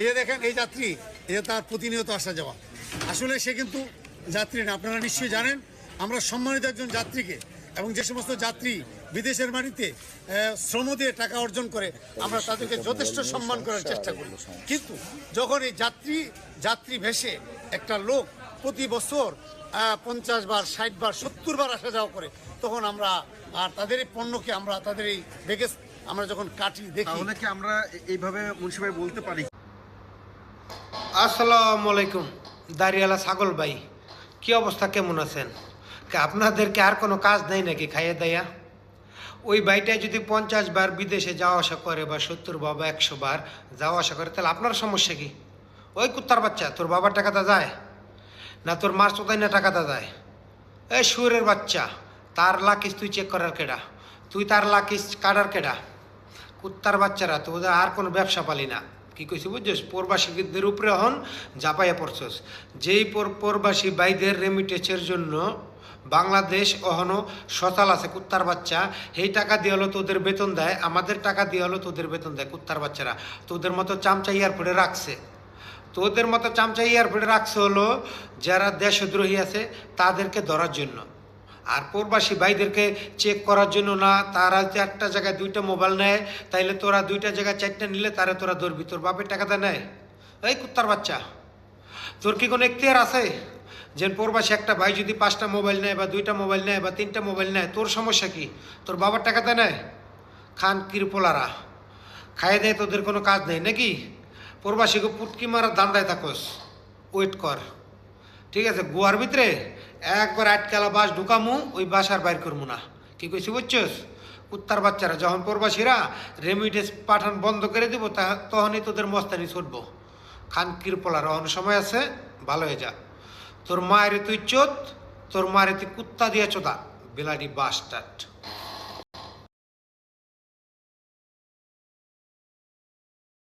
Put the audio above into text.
এই দেখেন এই যাত্রী, এটা তার প্রতিনিয়ত আসা যাওয়া। আসলে সে কিন্তু যাত্রী না, আপনারা নিশ্চয়ই জানেন। আমরা সম্মানিত একজন যাত্রীকে এবং যে সমস্ত যাত্রী বিদেশের মাটিতে শ্রম দিয়ে টাকা অর্জন করে, আমরা তাদেরকে যথেষ্ট সম্মান করার চেষ্টা করি। কিন্তু যখন এই যাত্রী ভেসে একটা লোক প্রতি বছর 50 বার, 60 বার, 70 বার আসা যাওয়া করে, তখন আমরা আর তাদের এই পণ্যকে আমরা তাদের এই ব্যাগেজ আমরা যখন কাটি দেখি, তাহলে কি আমরা এইভাবে মুন্সি ভাই বলতে পারি? আসসালামু আলাইকুম দাঁড়িয়ালা ছাগল ভাই, কি অবস্থা, কেমন আছেন? আপনাদেরকে আর কোনো কাজ নেই নাকি খাইয়ে দেয়া? ওই ভাইটাই যদি 50 বার বিদেশে যাওয়া আসা করে বা 70 বা 100 বার যাওয়া আসা করে, তাহলে আপনার সমস্যা কি? ওই কুত্তার বাচ্চা, তোর বাবার টাকাটা যায় না তোর মার চোদাই না টাকাটা যায়? এই শুয়োরের বাচ্চা, তার লাকিস তুই চেক করার কেডা? তুই তার লাকিস কাটার কেডা? কুত্তার বাচ্চারা, তোদের আর কোনো ব্যবসা পালি না। কি কইছি বুঝছিস? প্রবাসীদের উপরে হন জাপাইয়া পড়ছস। যেই প্রবাসী ভাইদের রেমিটেন্সের জন্য বাংলাদেশ অহনো সতাল আছে, কুত্তার বাচ্চা, সেই টাকা দিয়ে হলো তোদের বেতন দেয়, আমাদের টাকা দিয়ে হলো তোদের বেতন দেয়। কুত্তার বাচ্চারা তোদের মতো চামচা এয়ারপোর্টে রাখছে, তোদের মতো চামচা এয়ারপোর্টে রাখছে হলো যারা দেশদ্রোহী আছে তাদেরকে ধরার জন্য, আর প্রবাসী ভাইদেরকে চেক করার জন্য না। তারা একটা জায়গায় 2টা মোবাইল নেয়, তাইলে তোরা 2টা জায়গায় 4টা নিলে তারা তোরা ধরবি, তোর বাপের টাকাটা নেয়? এই কুত্তার বাচ্চা, তোর কি কোনো এখতিয়ার আছে যে প্রবাসী একটা ভাই যদি 5টা মোবাইল নেয় বা 2টা মোবাইল নেয় বা 3টা মোবাইল নেয়, তোর সমস্যা কি? তোর বাবার টাকাটা নেয়? খান কিরপোলারা খাইয়ে দেয়, তোদের কোনো কাজ নেই নাকি? প্রবাসীকে পুটকি মারার দান্দায় থাকোস, ওয়েট কর, ঠিক আছে? গোয়ার ভিতরে একবার আটকালা বাস ঢুকামু, ওই বাস আর বাইর করবো না। কি কইছি বুঝছস? কুত্তার বাচ্চারা, যখন প্রবাসীরা রেমিটেন্স পাঠান বন্ধ করে দিব, তখনই তোদের মস্তানি ছুটবো। খান কিরপলার অন্য সময় আছে, ভালো হয়ে যা। তোর মায়ের তুই চোদ, তোর মায়ের তুই কুত্তা দিয়ে চোদা, বিলাডি বাস্টার্ড।